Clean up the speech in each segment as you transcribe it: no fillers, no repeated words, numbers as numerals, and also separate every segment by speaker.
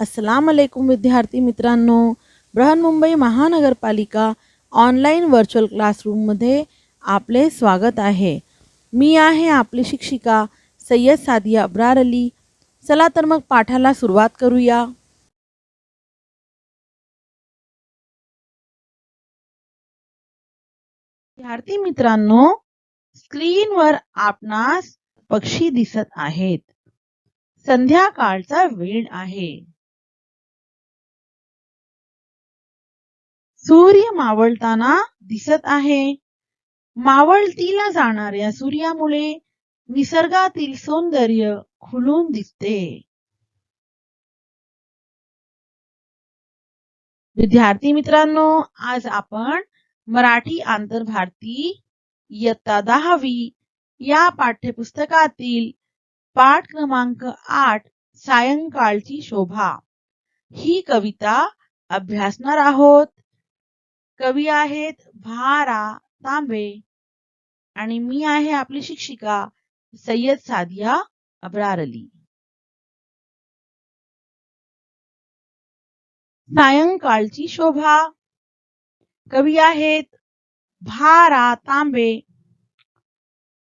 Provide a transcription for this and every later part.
Speaker 1: अस्सलाम वालेकुम विद्यार्थी मित्रांनो, बृहन्मुंबई महानगरपालिका ऑनलाईन व्हर्च्युअल क्लासरूममध्ये आपले स्वागत आहे. मी आहे आपली शिक्षिका सय्यद सादिया अब्रार अली. चला तर मग पाठाला सुरुवात करूया. विद्यार्थी मित्रांनो, स्क्रीनवर आपणास पक्षी दिसत आहेत. संध्याकाळचा वेळ आहे. सूर्य मावळताना दिसत आहे. मावळतीला जाणाऱ्या सूर्यामुळे निसर्गातील सौंदर्य खुलून दिसते. विद्यार्थी मित्रांनो, आज आपण मराठी आंतरभारती इयत्ता 10वी या पाठ्यपुस्तकातील पाठ क्रमांक 8 सायंकाळची शोभा ही कविता अभ्यासणार आहोत. कवी आहेत भा.रा. तांबे आणि मी आहे आपली शिक्षिका सय्यद सादिया अब्रार अली. सायंकाळची शोभा. कवी आहेत भा.रा. तांबे,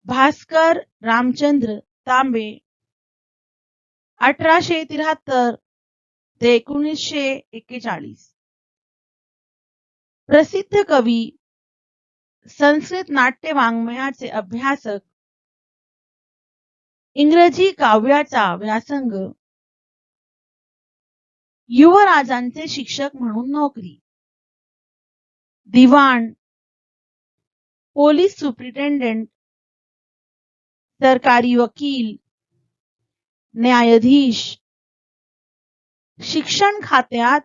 Speaker 1: भास्कर रामचंद्र तांबे. 1873 ते 1941. प्रसिद्ध कवी, संस्कृत नाट्य वाङ्मयाचे अभ्यासक, इंग्रजी काव्याचा व्यासंग, युवराजांचे शिक्षक म्हणून नोकरी, दिवाण, पोलीस सुप्रिटेंडेंट, सरकारी वकील, न्यायाधीश, शिक्षण खात्यात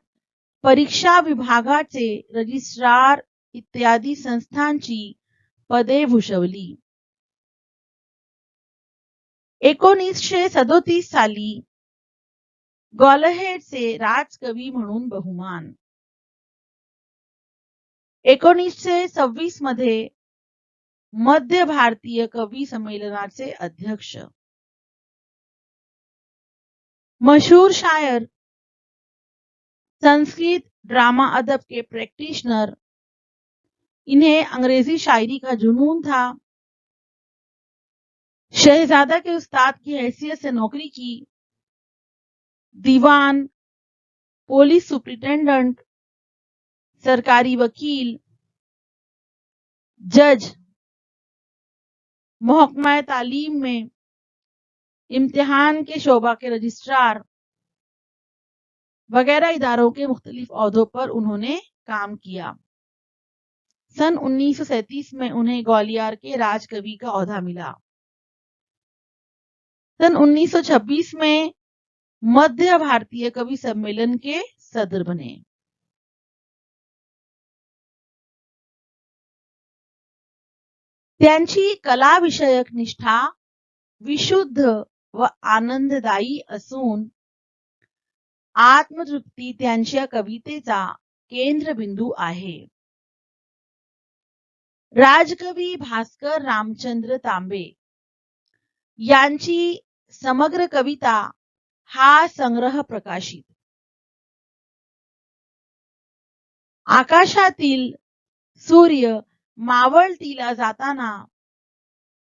Speaker 1: परीक्षा विभागाचे रजिस्ट्रार इत्यादी संस्थांची पदे भूषवली. 1937 साली ग्वाल्हेरचे राजकवी म्हणून बहुमान. 1926 मध्ये मध्य भारतीय कवी संमेलनाचे अध्यक्ष. मशहूर शायर, संस्कृत ड्रामा अदब के प्रैक्टिशनर. इन्हें अंग्रेजी शायरी का जुनून था. शहजादा के उस्ताद की हैसियत से नौकरी की. दीवान, पुलिस सुप्रिटेंडेंट, सरकारी वकील, जज, महकमा तालीम में इम्तिहान के शोबा के रजिस्ट्रार वगैरह इदारों के मुख्तलिफ ओहदों पर उन्होंने काम किया. सन 1937 में उन्हें ग्वालियर के राजकवि का ओहदा मिला. सन 1926 में मध्य भारतीय कवि सम्मेलन के सदर बने. त्यांची कला विषयक निष्ठा विशुद्ध व आनंददायी असून आत्मतृप्ती त्यांच्या कवितेचा केंद्रबिंदू आहे. राजकवी भास्कर रामचंद्र तांबे यांची समग्र कविता हा संग्रह प्रकाशित. आकाशातील सूर्य मावळतीला जाताना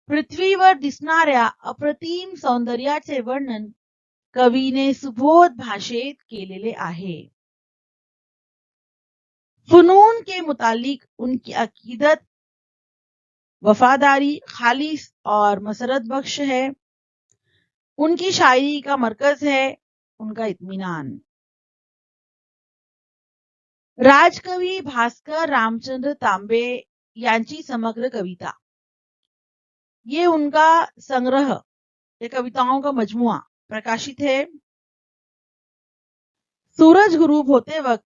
Speaker 1: पृथ्वीवर दिसणाऱ्या अप्रतिम सौंदर्याचे वर्णन कवीने सुबोध भाषेत केलेले आहे. फुनून के मुतालिक उनकी अकीदत वफादारी खालिस और मसरत बख्श है. उनकी शायरी का मरकज है उनका इत्मीनान. राजकवी भास्कर रामचंद्र तांबे यांची समग्र कविता, ये उनका संग्रह, ये कविताओं का मजमुआ प्रकाशित है. सूरज गुरूब होते वक्त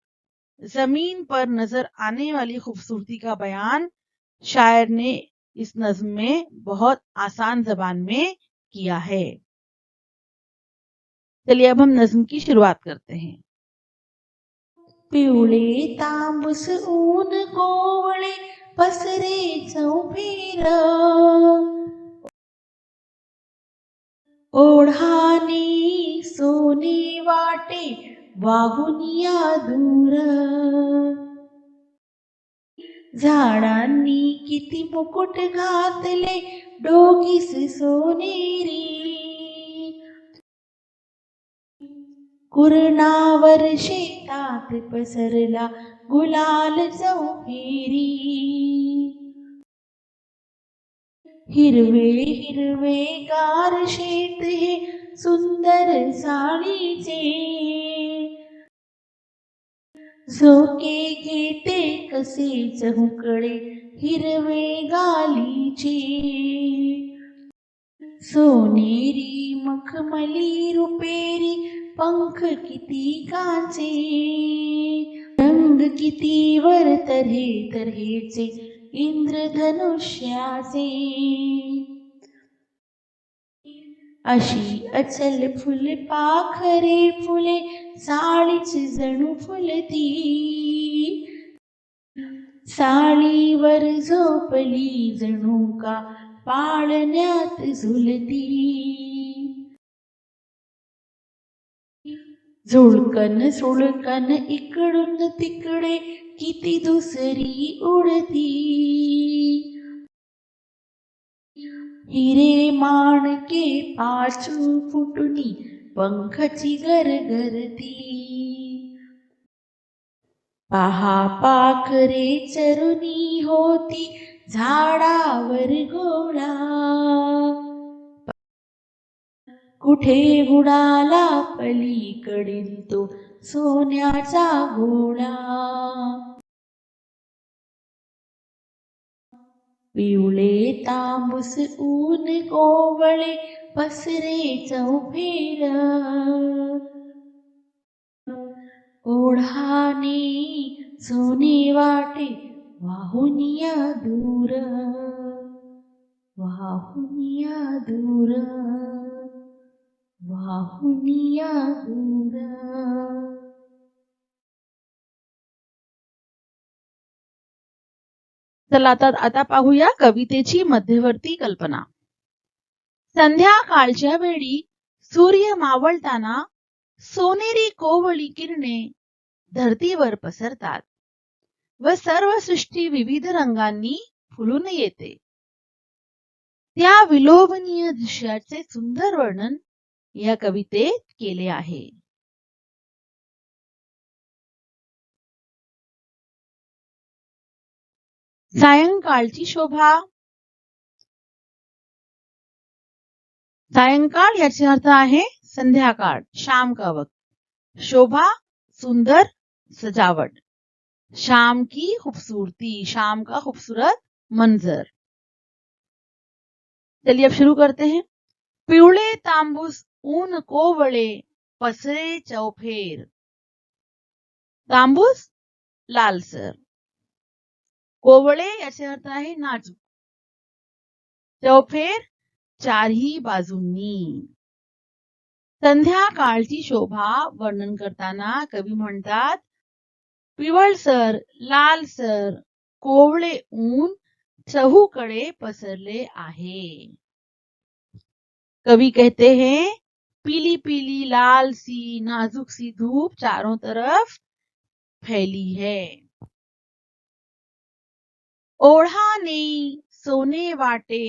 Speaker 1: जमीन पर नजर आने वाली खूबसूरती का बयान शायर ने इस नज्म में बहुत आसान जबान में किया है. चलिए अब हम नज्म की शुरुआत करते हैं.
Speaker 2: पिवळे तांबूस ऊन कोवळे पसरे चौफेर, ओढाने सोने वाटे वाहून या दूर. झाडांनी किती मुकुट घातले डोकीस सोनेरी. कुरणावर शेतात पसरला गुलाल चौफेरी. हिरवे हिरवे गार शेत हे सुंदर साडीचे. झोके घेते कसे चहुकडे हिरवे गालीचे. सोनेरी मखमली रुपेरी पंख किती काचे. रंग किती वर तऱ्हे तऱ्हेचे इंद्रधनुष्याचे. अशी अचल फुल पाखरे फुले साळीच जणू फुलती. साळीवर झोपली जणू का पाळण्यात झुलती. झुळकन सुळकन इकडून तिकडे किती दुसरी उडती. हिरे माणके पाचू फुटुनी पंखची गरगरती. पहा पाखरे चरुनी होती झाडावर गोळा. कुठे बुडाला पलीकडील तो सोन्याचा गोळा. पिवळे तांबूस ऊन कोवळे पसरे चौफेर. ओढाने सोने वाटे वाहून या दूर. वाहून या दूर. वाहून या दूर.
Speaker 1: चला आता पाहूया कवितेची मध्यवर्ती कल्पना. संध्याकाळच्या वेळी सूर्य मावळताना सोनेरी कोवळी किरणे धरतीवर पसरतात व सर्व सृष्टी विविध रंगांनी फुलून येते. त्या विलोभनीय दृश्याचे सुंदर वर्णन या कवितेत केले आहे. सायंकाळची शोभा. सायंकाळ याचे अर्थ आहे संध्याकाळ, शाम का वक्त. शोभा सुंदर सजावट. शाम की खूबसूरती, शाम का खूबसूरत मंजर. चलिए अब शुरू करते हैं. पिवळे तांबूस ऊन कोवळे पसरे चौफेर. तांबूस लालसर. कोवळे याचे अर्थ आहे नाजूक. चौफेर चारही बाजूंनी. संध्याकाळची शोभा वर्णन करताना कवी म्हणतात पिवळसर, लालसर, कोवळे ऊन चहूकडे पसरले आहे. कवि कहते हैं पीली पीली लाल सी नाजुक सी धूप चारों तरफ फैली है. ओढाने सोने वाटे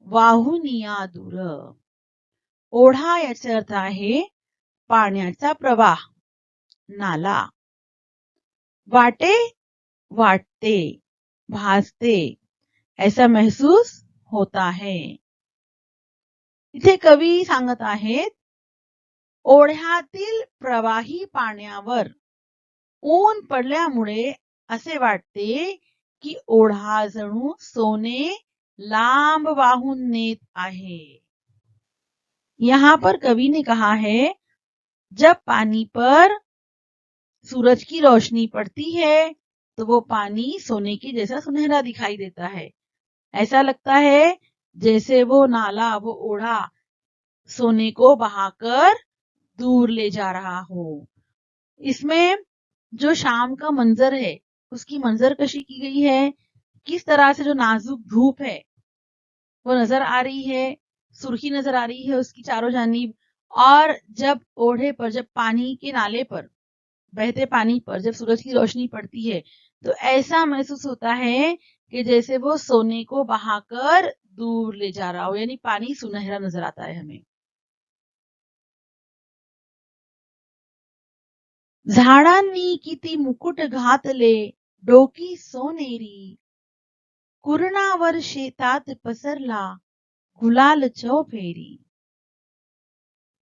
Speaker 1: वाहून या दूर. ओढा याचा अर्थ आहे पाण्याचा प्रवाह, नाला. वाटे वाटते, भासते, ऐसा महसूस होता है. इथे कवी सांगत आहेत ओढ्यातील प्रवाही पाण्यावर ऊन पडल्यामुळे असे वाटते कि ओढा जणू सोने लांब वाहून नेत आहे. यहाँ पर कवि ने कहा है जब पानी पर सूरज की रोशनी पड़ती है तो वो पानी सोने की जैसा सुनहरा दिखाई देता है. ऐसा लगता है जैसे वो नाला, वो ओढ़ा सोने को बहाकर दूर ले जा रहा हो. इसमें जो शाम का मंजर है उसकी मंजर कशी की गई है, किस तरह से जो नाजुक धूप है वो नजर आ रही है, सुर्खी नजर आ रही है उसकी चारों जानिब. और जब ओढ़े पर, जब पानी के नाले पर बहते पानी पर जब सूरज की रोशनी पड़ती है तो ऐसा महसूस होता है कि जैसे वो सोने को बहाकर दूर ले जा रहा हो, यानी पानी सुनहरा नजर आता है हमें। झाडांनी किती मुकुट घातले, डोकी सोनेरी, कुरणावर शेतात पसरला, गुलाल चौफेरी.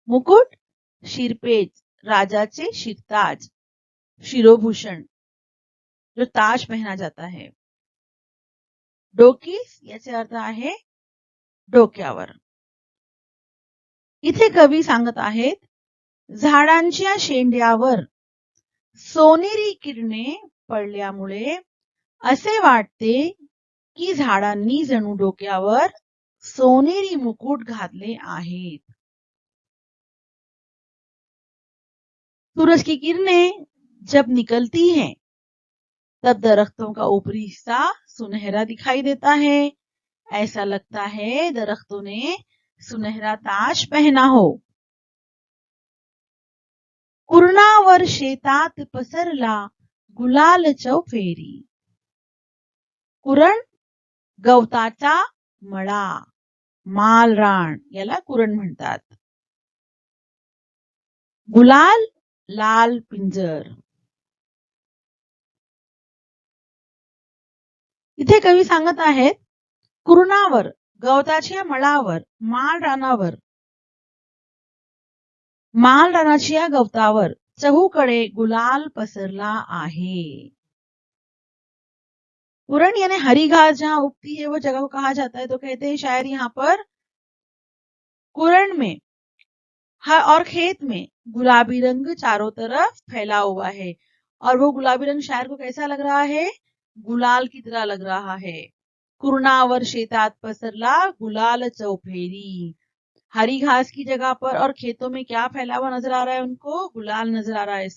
Speaker 1: मुकुट, शिरपेच, राजाचे शिरताज, शिरोभूषण, जो ताज पहना जाता है. डोकीस याचे अर्थ आहे डोक्यावर. इथे कवी सांगत आहेत, झाडांच्या शेंड्यावर सोनेरी किरणे पडल्यामुळे असे वाटते की झाडांनी जणू डोक्यावर सोनेरी मुकुट घातले आहेत. सूरज की किरणें जब निकलती हैं तब दरख्तों का ऊपरी हिस्सा सुनहरा दिखाई देता है. ऐसा लगता है दरख्तों ने सुनहरा ताज पहना हो. कुरणावर शेतात पसरला गुलाल चौफेरी. कुरण गवताचा मळा, मालरान याला कुरण म्हणतात. गुलाल लाल पिंजर. इथे कवी सांगत आहेत, कुरणावर गवताच्या मळावर, मालरानाच्या गवतावर चहूकडे गुलाल पसरला आहे. कुरण यानी हरी घास जहां उगती है वो जगह को कहा जाता है. तो कहते हैं शायर यहाँ पर कुरण में और खेत में गुलाबी रंग चारों तरफ फैला हुआ है और वो गुलाबी रंग शायर को कैसा लग रहा है, गुलाल की तरह लग रहा है. कुरणावर शेतात पसरला गुलाल चौफेरी. हरी घास की जगह पर और खेतों में क्या फैला हुआ नजर आ रहा है उनको, गुलाल नजर आ रहा है.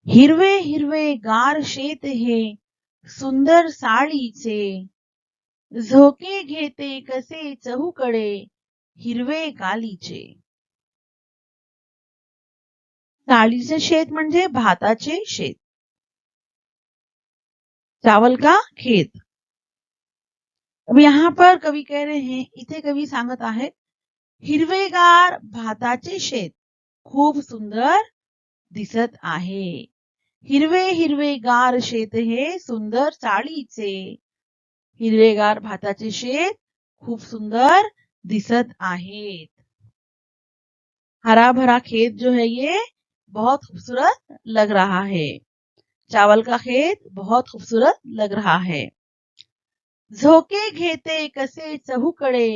Speaker 1: हिरवे हिरवे गार शेत हे सुंदर साळीचे, झोके घेते कसे चहूकडे हिरवे गालीचे. साळीचे शेत म्हणजे भाताचे शेत, चावल का खेत. अब यहाँ पर कवि कह रहे हैं, इथे कवी सांगत आहेत, हिरवेगार भाताचे शेत खूप सुंदर दिसत आहे. हिरवे हिरवेगार शेत हे सुंदर चाळीचे. हिरवेगार भाताचे शेत खूप सुंदर दिसत आहेत. हरा भरा खेत जो है ये बहुत खूबसूरत लग रहा है. चावल का खेत बहुत खूबसूरत लग रहा है. झोके घेते कसे चहूकडे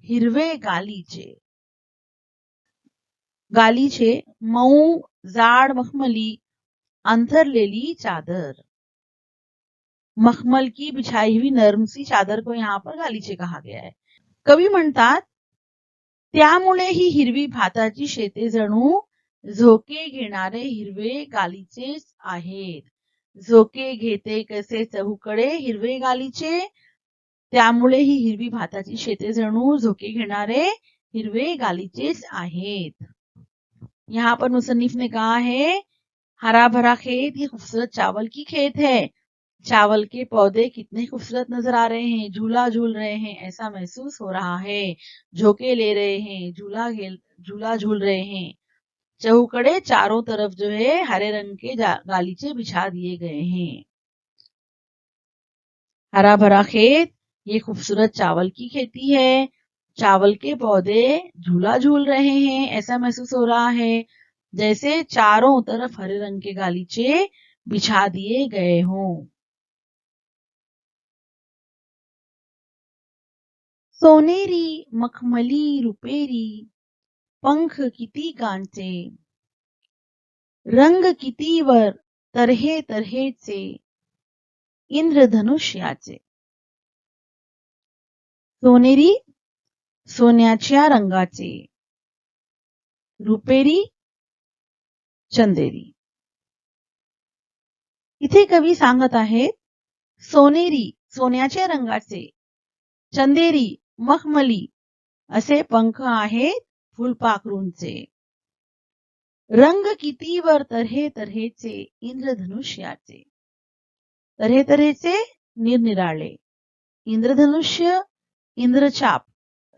Speaker 1: हिरवे गालीचे. गालीचे मऊ जाड मखमली अंथरलेली चादर. मखमल की बिछाई हुई नरम सी चादर को यहाँ पर गालीचे कहा गया है. कवी म्हणतात, त्यामुळे ही हिरवी भाताची शेते जणू झोके घेणारे हिरवे गालीचेच आहेत. झोके घेते कसे चहूकडे हिरवे गालीचे. त्यामुळे ही हिरवी भाताची शेते जणू झोके घेणारे हिरवे गालीचेच आहेत. यहाँ पर मुसन्निफ ने कहा है, हरा भरा खेत ये खूबसूरत चावल की खेत है. चावल के पौधे कितने खूबसूरत नजर आ रहे हैं, झूला झूल रहे हैं, ऐसा महसूस हो रहा है. झोंके ले रहे हैं, झूला झूल रहे हैं. चौकड़े चारों तरफ जो है हरे रंग के गालीचे बिछा दिए गए हैं. हरा भरा खेत ये खूबसूरत चावल की खेती है. चावल के पौधे झूला झूल रहे हैं, ऐसा महसूस हो रहा है जैसे चारों तरफ हरे रंग के गालीचे बिछा दिए गए हों. सोनेरी मखमली रुपेरी पंख किती गांचे, रंग किती वर तऱ्हे तऱ्हेचे इंद्रधनुष्याचे. सोनेरी सोन्याच्या रंगाचे, रुपेरी चंदेरी. इथे कवी सांगत आहेत, सोनेरी सोन्याच्या रंगाचे, चंदेरी मखमली असे पंख आहेत फुलपाखरूंचे. रंग कितीवर तऱ्हे तऱ्हेचे इंद्रधनुष्याचे. तऱ्हे तऱ्हेचे निरनिराळे. इंद्रधनुष्य, इंद्रचाप,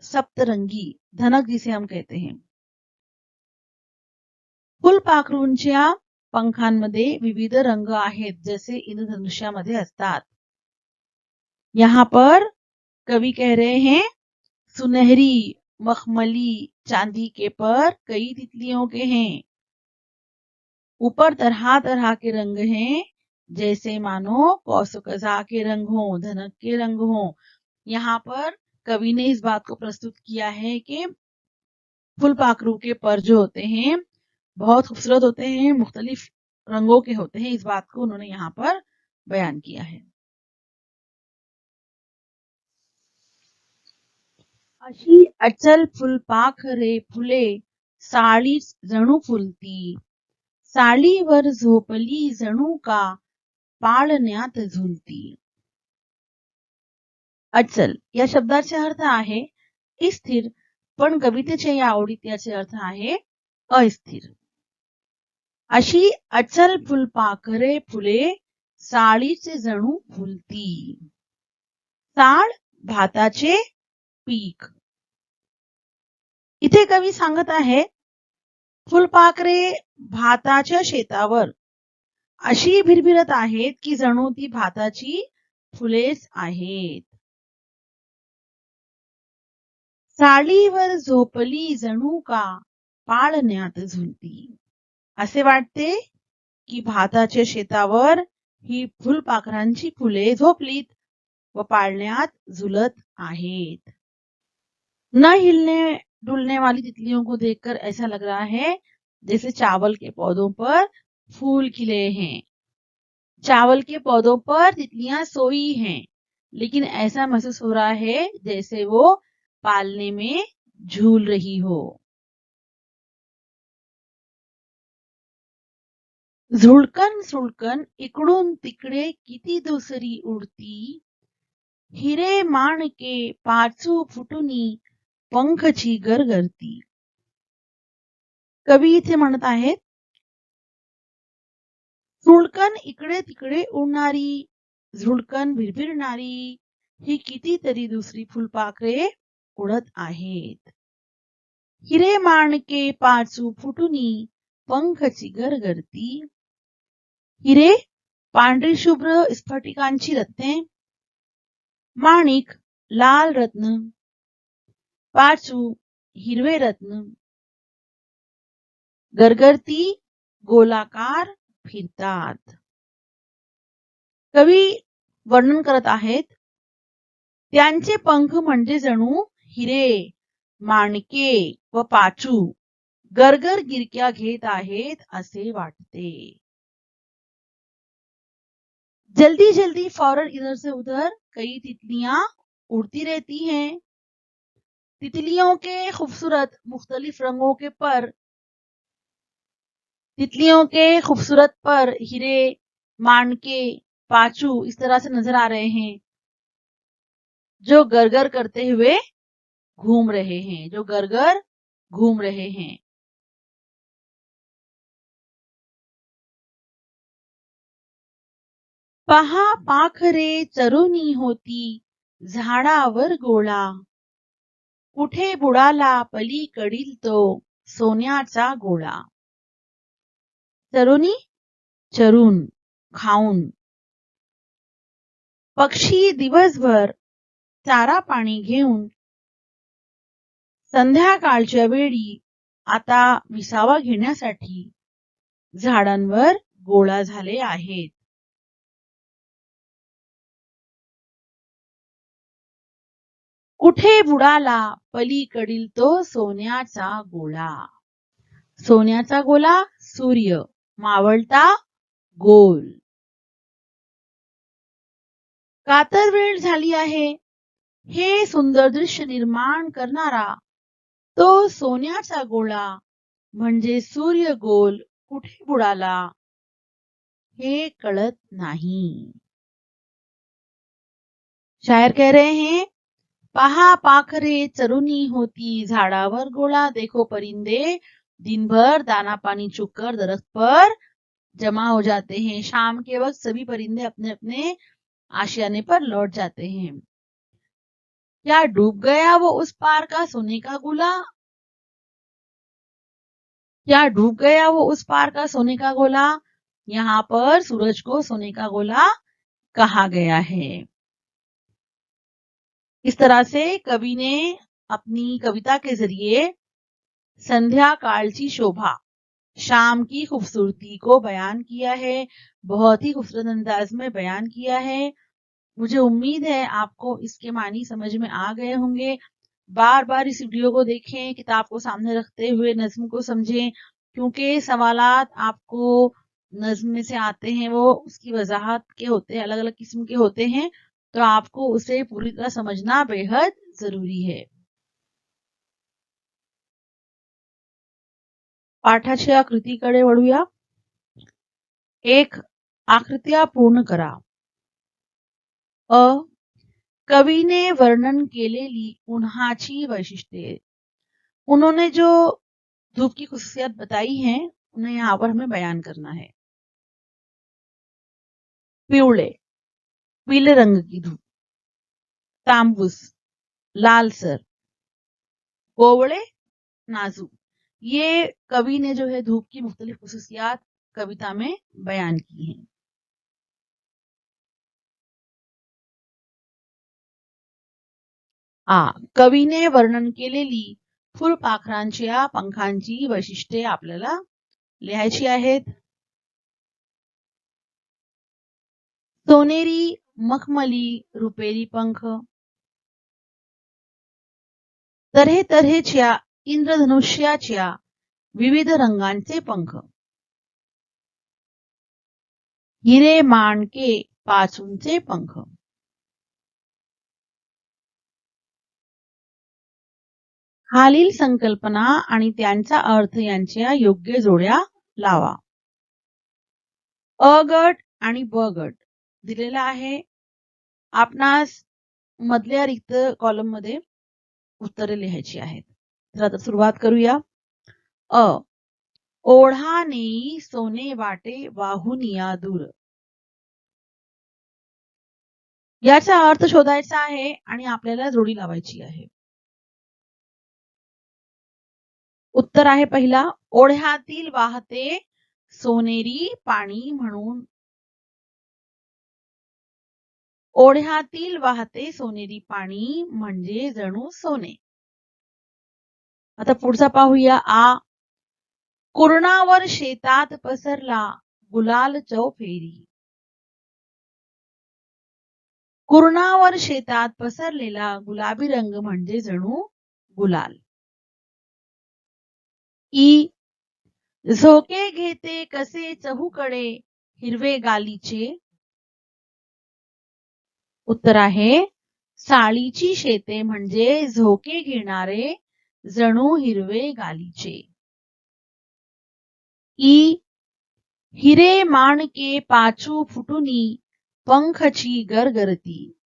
Speaker 1: सप्तरंगी, धनक जिसे हम कहते हैं. फुलपाखरूंच्या पंखांमध्ये विविध रंग आहेत जैसे इंद्रधनुष्यामध्ये असतात. यहाँ पर कवि कह रहे हैं सुनहरी, मखमली, चांदी के पर कई तितलियों के हैं. ऊपर तरह तरह के रंग हैं जैसे मानो कौसकजा के रंग हो, धनक के रंग हो. यहाँ पर कवि ने इस बात को प्रस्तुत किया है कि फुलपाखरू के पर जो होते हैं बहुत खूबसूरत होते हैं, मुख्तलिफ रंगों के होते हैं. इस बात को उन्होंने यहाँ पर बयान किया है. अशी अचल फुलपाखरे फुले साळीच जणू फुलती. साळीवर झोपली जणू का पाळण्यात झुलती. अचल या शब्दाचे अर्थ आहे स्थिर, पण कवितेच्या या आवडीत याचे अर्थ आहे अस्थिर. अशी अचल फुलपाखरे फुले साळीचे जणू फुलती. साळ भाताचे पीक. इथे कवी सांगत आहे फुलपाखरे भाताच्या शेतावर अशी भिरभिरत आहेत की जणू ती भाताची फुलेच आहेत. साळीवर झोपली जणू का पाळण्यात झुलती. असे वाटते की भाताच्या शेतावर ही फुलपाखरांची फुले झोपलीत व पाळण्यात झुलत आहेत. न हिलने डुलने वाली तितलियों को देखकर ऐसा लग रहा है जैसे चावल के पौधों पर फूल खिले हैं. चावल के पौधों पर तितलियां सोई हैं, लेकिन ऐसा महसूस हो रहा है जैसे वो पालने में झूल रही हो. झुळकन सुळकन इकडून तिकडे किती दुसरी उडती. हिरे माणके पाचू फुटुनी पंखची गरगरती. कवी इथे म्हणत आहेत झुळकन इकडे तिकडे उडणारी, झुळकन भिरभिरणारी ही कितीतरी दुसरी फुलपाखरे उडत आहेत. हिरे माणके पाचू फुटुनी पंखची गरगरती. हिरे पांढरी शुभ्र स्फटिकांची रत्ने, माणिक लाल रत्न, पाचू हिरवे रत्न, गरगरती गोलाकार फिरतात. कवी वर्णन करत आहेत त्यांचे पंख म्हणजे जणू हिरे, माणके व पाचू गरगर गिरक्या घेत आहेत असे वाटते. जल्दी जल्दी फौरन इधर से उधर कई तितलियां उड़ती रहती हैं. तितलियों के खूबसूरत मुख्तलिफ रंगों के पर, तितलियों के खूबसूरत पर हिरे, माणके, पाचू इस तरह से नजर आ रहे हैं जो गरगर करते हुए घूम रहे हैं, जो गरगर घूम रहे हैं. पहा पाखरे चरुणी होती झाडावर गोळा. कुठे बुडाला पलीकडील तो सोन्याचा गोळा. चरुणी चरून खाऊन. पक्षी दिवसभर चारा पाणी घेऊन संध्याकाळच्या वेळी आता विसावा घेण्यासाठी झाडांवर गोळा झाले आहेत. कुठे बुडाला पलीकडील तो सोन्याचा गोळा. सोन्याचा गोळा सूर्य, मावळता गोल. कातर वेळ झाली आहे. हे सुंदर दृश्य निर्माण करणारा तो सोन्याचा गोळा म्हणजे सूर्य गोल कुठे बुडाला हे कळत नाही. शायर कह रहे हैं पहा पाखरे चरुनी होती झाडावर गोळा. देखो परिंदे दिन भर दाना पानी चुगकर दरख्त पर जमा हो जाते हैं। शाम के वक्त सभी परिंदे अपने अपने आशियाने पर लौट जाते हैं। क्या डूब गया वो उस पार का सोने का गोला? क्या डूब गया वो उस पार का सोने का गोला? यहाँ पर सूरज को सोने का गोला कहा गया है। इस तरह से कवि ने अपनी कविता के जरिए संध्या कालची शोभा, शाम की खूबसूरती को बयान किया है। बहुत ही खूबसूरत अंदाज में बयान किया है। मुझे उम्मीद है आपको इसके मानी समझ में आ गए होंगे। बार बार इस वीडियो को देखें, किताब को सामने रखते हुए नज्म को समझें, क्योंकि सवालात आपको नज्म में से आते हैं वो उसकी वजाहत के होते हैं, अलग अलग किस्म के होते हैं, तो आपको उसे पूरी तरह समझना बेहद जरूरी है। पाठाच्या आकृतीकडे वळूया. 1. आकृत्या पूर्ण करा. अ. कवीने वर्णन केलेली उन्हाची वैशिष्ट्ये. उन्होंने जो धूप की खुसूसियत बताई हैं उन्हें यहाँ पर हमें बयान करना है. पिवळे, पीले रंग की धूप. तांबूस, लालसर. कोवळे, नाजुक. ये कवि ने जो है धूप की मुख्तलिफ खुसूसियात कविता में बयान की हैं. कवीने वर्णन केलेली फुलपाखरांच्या पंखांची वैशिष्ट्ये आपल्याला लिहायची आहेत. सोनेरी, मखमली, रुपेरी पंख. तऱ्हे तऱ्हेच्या इंद्रधनुष्याच्या विविध रंगांचे पंख. हिरे माणके पाचूंचे पंख. खालील संकल्पना आणि त्यांचा अर्थ यांच्या योग्य जोड्या लावा. अ गट आणि ब गट दिलेला आहे. आपणास मधल्या रिक्त कॉलम मध्ये उत्तरे लिहायची आहेत. तर आता सुरुवात करूया. अ. ओढा नेई सोने वाटे वाहून या दूर. याचा अर्थ शोधायचा आहे आणि आपल्याला जोडी लावायची आहे. उत्तर आहे पहिला, ओढ्यातील वाहते सोनेरी पाणी म्हणून. ओढ्यातील वाहते सोनेरी पाणी म्हणजे जणू सोने. आता पुढचा पाहूया. आ. कुरणावर शेतात पसरला गुलाल चौफेरी. कुरणावर शेतात पसरलेला गुलाबी रंग म्हणजे जणू गुलाल. ई. झोके घेते कसे चहूकडे हिरवे गालीचे. उत्तर आहे, साळीची शेते म्हणजे झोके घेणारे जणू हिरवे गालीचे. ई. हिरे माणके पाचू फुटुनी पंखची गरगरती.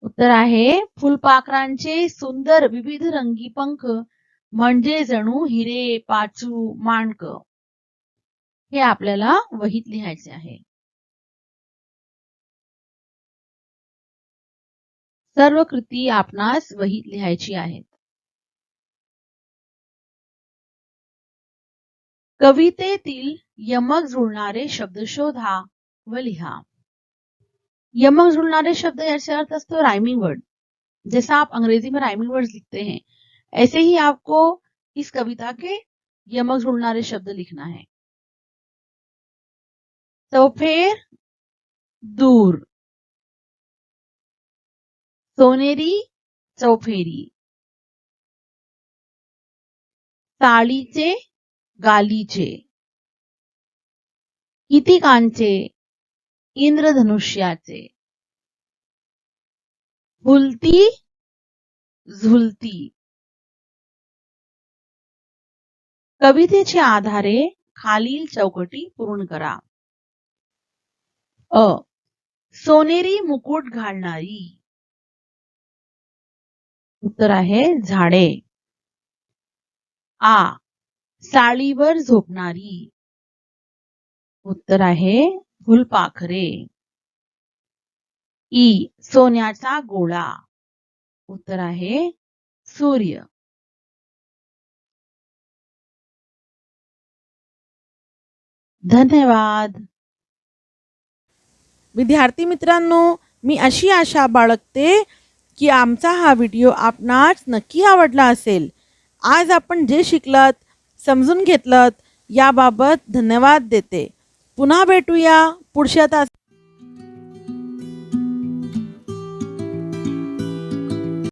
Speaker 1: उत्तर आहे, फुलपाखरांचे सुंदर विविध रंगी पंख म्हणजे जणू हिरे पाचू माणक. हे आपल्याला वहीत लिहायचे आहे. सर्व कृती आपणास वहीत लिहायची आहेत. कवितेतील यमक जुळणारे शब्द शोधा व लिहा. यमक जुड़नारे शब्द ऐसे अर्थ तो राइमिंग वर्ड. जैसा आप अंग्रेजी में राइमिंग वर्ड्स लिखते हैं ऐसे ही आपको इस कविता के यमक जुड़नारे शब्द लिखना है. चौफेर, दूर. सोनेरी, चौफेरी. साळीचे, गालीचे. कितीकांचे, इंद्रधनुष्याचे. फुलती, झुलती. कवितेच्या आधारे खालील चौकटी पूर्ण करा. अ. सोनेरी मुकुट घालणारी. उत्तर आहे झाडे. आ. साळीवर झोपणारी. उत्तर आहे फुलपाखरे. ई. सोन्याचा गोळा. उत्तर आहे सूर्य. धन्यवाद. विद्यार्थी मित्रांनो, मी अशी आशा बाळगते की आमचा हा व्हिडिओ आपणास नक्की आवडला असेल. आज आपण जे शिकलात, समजून घेतलात याबाबत धन्यवाद देते. पुन्हा भेटूया पुढच्या तास